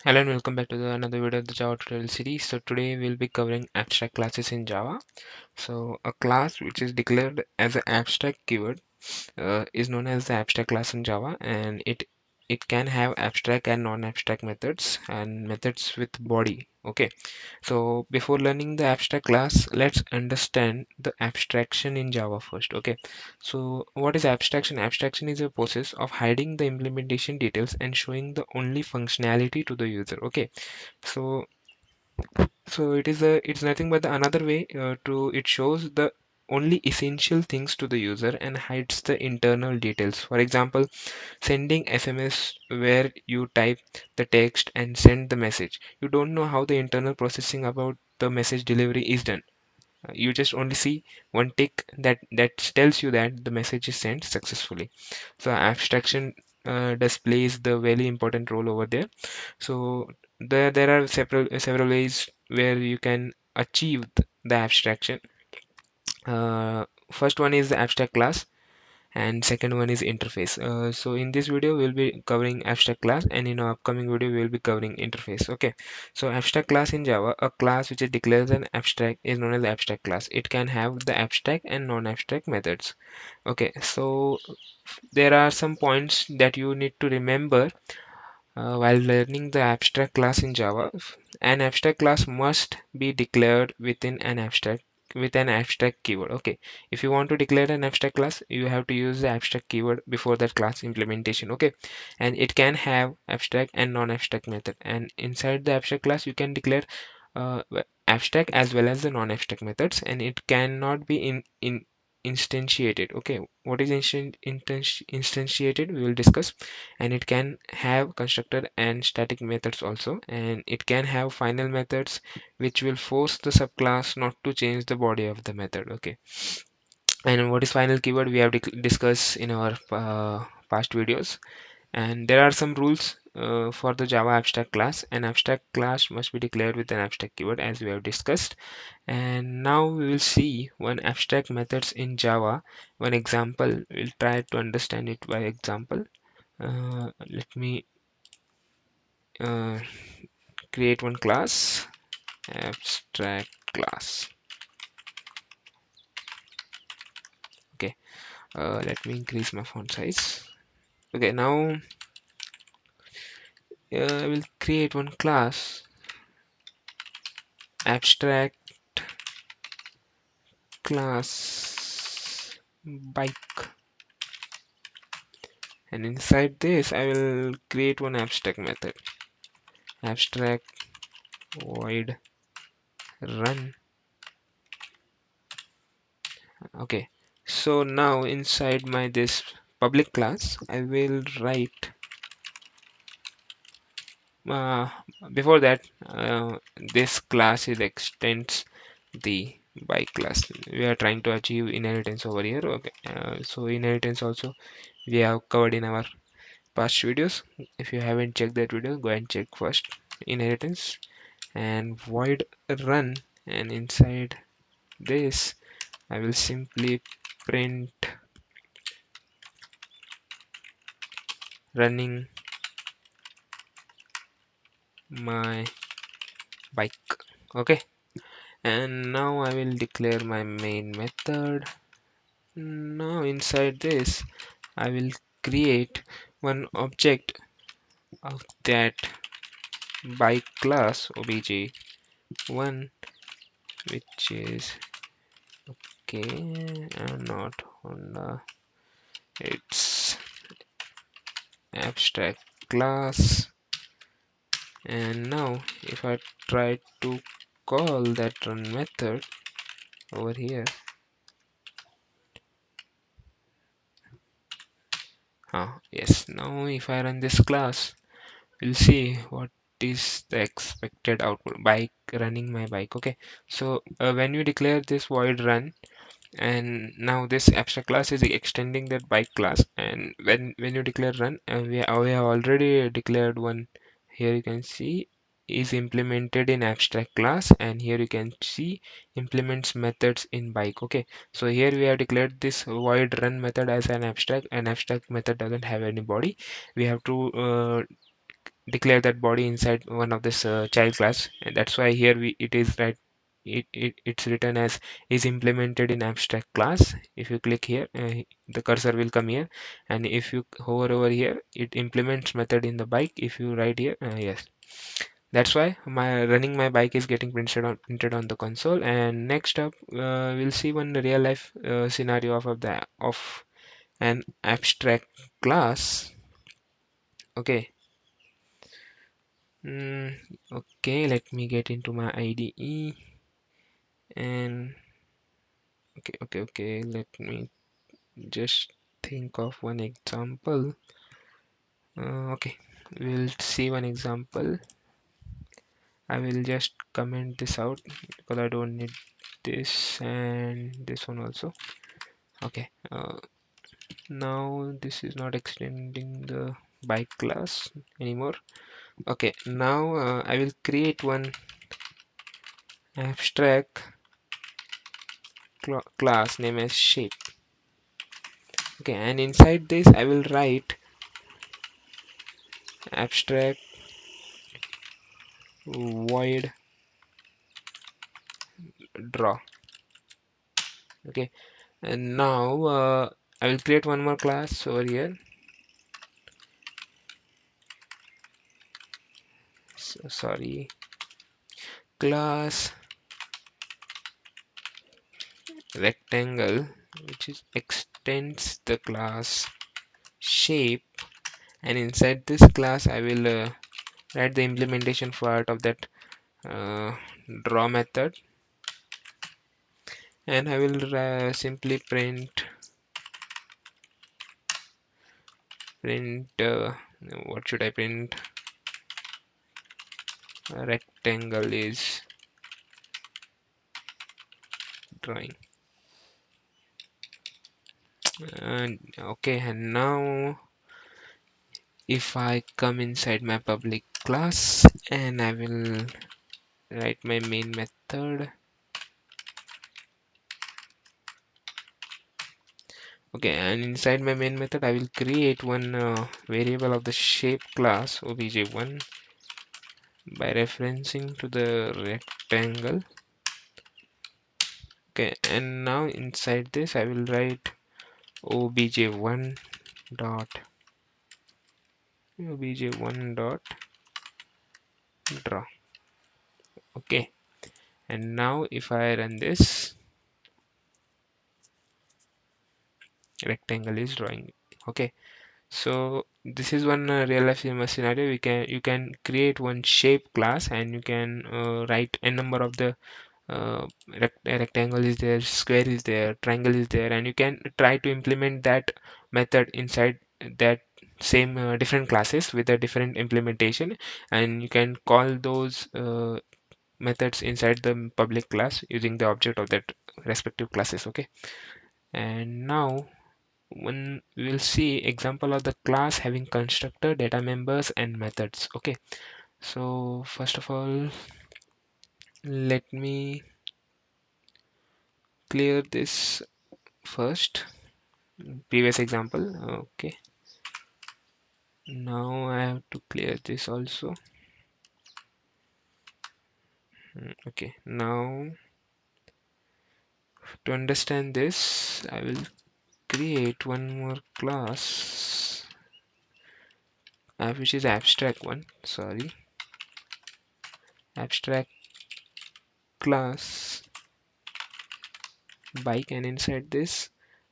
Hello and welcome back to another video of the Java tutorial series. So today we'll be covering abstract classes in Java. So a class which is declared as an abstract keyword is known as the abstract class in Java, and it can have abstract and non-abstract methods and methods with body. Okay, so before learning the abstract class, let's understand the abstraction in Java first. Okay, so what is abstraction? Abstraction is a process of hiding the implementation details and showing the only functionality to the user. Okay, so it's nothing but another way to it shows the only essential things to the user and hides the internal details. For example, sending SMS where you type the text and send the message. You don't know how the internal processing about the message delivery is done. You just only see one tick that tells you that the message is sent successfully. So abstraction displays the very important role over there. So there are several ways where you can achieve the abstraction. First one is the abstract class, and second one is interface. So in this video we'll be covering abstract class, and in our upcoming video we'll be covering interface. Okay, so abstract class in Java, a class which is declares an abstract is known as the abstract class. It can have the abstract and non-abstract methods. Okay, so there are some points that you need to remember while learning the abstract class in Java. An abstract class must be declared within an abstract with an abstract keyword. Okay, if you want to declare an abstract class, you have to use the abstract keyword before that class implementation. Okay, and it can have abstract and non-abstract method, and inside the abstract class you can declare uh, abstract as well as the non-abstract methods, and it cannot be in instantiated. Okay, what is instantiated we will discuss. And it can have constructor and static methods also, and it can have final methods which will force the subclass not to change the body of the method. Okay, and what is final keyword we have discussed in our past videos. And there are some rules for the Java abstract class. An abstract class must be declared with an abstract keyword, as we have discussed. And now we will see one abstract methods in Java. One example, we'll try to understand it by example. Let me uh, create one class, abstract class. Okay, let me increase my font size. Okay, now I will create one class, abstract class bike, and inside this I will create one abstract method, abstract void run. Okay, so now inside my this public class I will write uh, before that this class is extends the bike class. We are trying to achieve inheritance over here. Okay, so inheritance also we have covered in our past videos. If you haven't checked that video, go and check first. Inheritance and void run, and inside this I will simply print running my bike. Okay, and now I will declare my main method. Now inside this I will create one object of that bike class obj1, which is okay, not Honda, it's abstract class. And now if I try to call that run method over here, yes, now if I run this class, we'll see what is the expected output. Bike, running my bike. Okay, so when you declare this void run, and now this abstract class is extending that bike class, and when you declare run, we have already declared one. Here you can see is implemented in abstract class, and here you can see implements methods in bike. Okay, so here we have declared this void run method as an abstract. An abstract method doesn't have any body. We have to declare that body inside one of this child class, and that's why here it is right, it's written as is implemented in abstract class. If you click here, the cursor will come here, and if you hover over here, it implements method in the bike. If you write here, yes, that's why my running my bike is getting printed on the console. And next up, we'll see one real life scenario of an abstract class. Okay. Okay, let me get into my IDE. And okay, let me just think of one example. Okay, we'll see one example. I will just comment this out because I don't need this and this one also. Okay, now this is not extending the bike class anymore. Okay, now I will create one abstract class name as shape. Okay, and inside this I will write abstract void draw. Okay, and now I will create one more class over here. Sorry, class rectangle, which is extends the class shape, and inside this class I will write the implementation part of that uh, draw method, and I will simply print what should I print? Rectangle is drawing. And okay, and now if I come inside my public class and I will write my main method. Okay, and inside my main method I will create one variable of the shape class obj1 by referencing to the rectangle. Okay, and now inside this I will write obj1 dot draw. Okay, and now if I run this, rectangle is drawing. Okay, so this is one real life scenario. You can create one shape class, and you can write a number of the rectangle is there, square is there, triangle is there, and you can try to implement that method inside that same different classes with a different implementation, and you can call those methods inside the public class using the object of that respective classes. Okay, and now when we will see example of the class having constructor, data members, and methods. Okay, so first of all, let me clear this first previous example. Okay, now I have to clear this also. Okay, now to understand this I will create one more class which is abstract one, sorry, abstract class bike, and inside this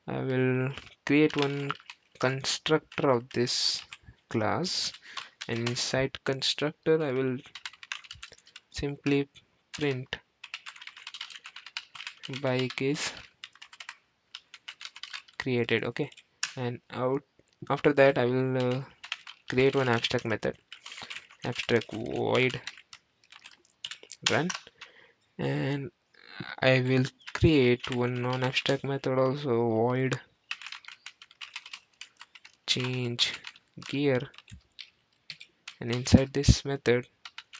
I will create one constructor of this class, and inside constructor I will simply print bike is created. Okay, and out after that I will create one abstract method, abstract void run, and I will create one non-abstract method also, void change gear, and inside this method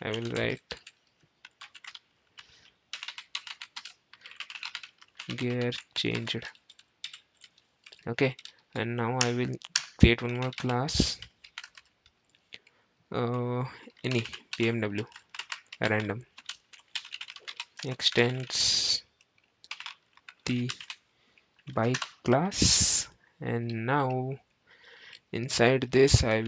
I will write gear changed. Okay, and now I will create one more class any BMW random extends the bike class, and now inside this I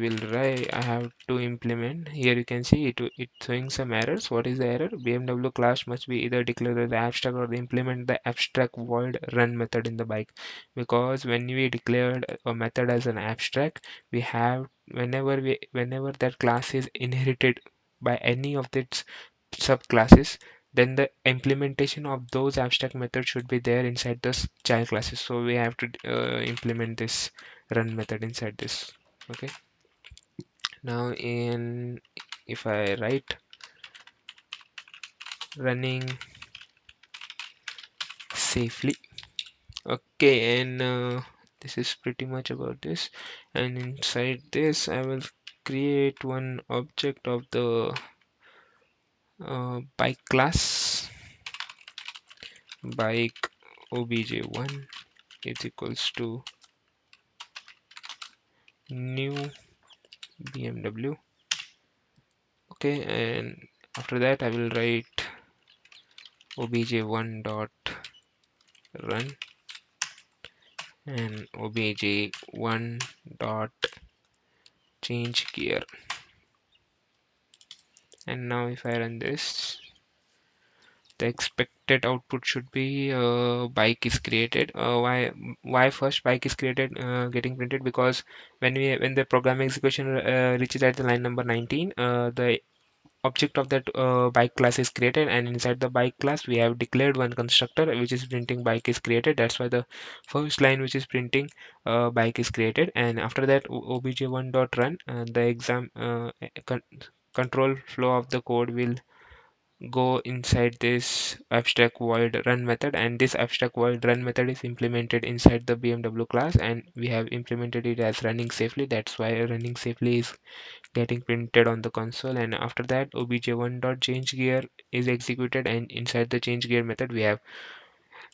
have to implement. Here you can see it showing some errors. What is the error? BMW class must be either declared the abstract or implement the abstract void run method in the bike, because when we declared a method as an abstract, we have whenever that class is inherited by any of its subclasses, then the implementation of those abstract methods should be there inside the child classes. So we have to implement this run method inside this. Okay, now in if I write running safely, okay, and this is pretty much about this, and inside this I will create one object of the bike class. Bike obj1 is equals to new BMW. Okay, and after that I will write obj1 dot run and obj1 dot change gear. And now if I run this, the expected output should be bike is created. Why first bike is created getting printed? Because when the program execution reaches at the line number 19, the object of that bike class is created, and inside the bike class we have declared one constructor which is printing bike is created. That's why the first line which is printing bike is created, and after that obj1 dot run, the exam control flow of the code will go inside this abstract void run method, and this abstract void run method is implemented inside the BMW class, and we have implemented it as running safely. That's why running safely is getting printed on the console. And after that obj1 dot change gear is executed, and inside the change gear method we have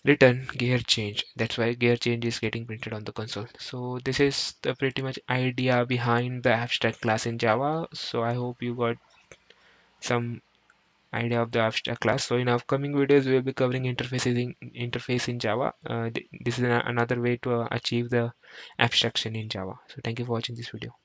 written gear change. That's why gear change is getting printed on the console. So this is the pretty much idea behind the abstract class in Java. So I hope you got some idea of the abstract class. So in upcoming videos we will be covering interface in Java. This is another way to achieve the abstraction in Java. So thank you for watching this video.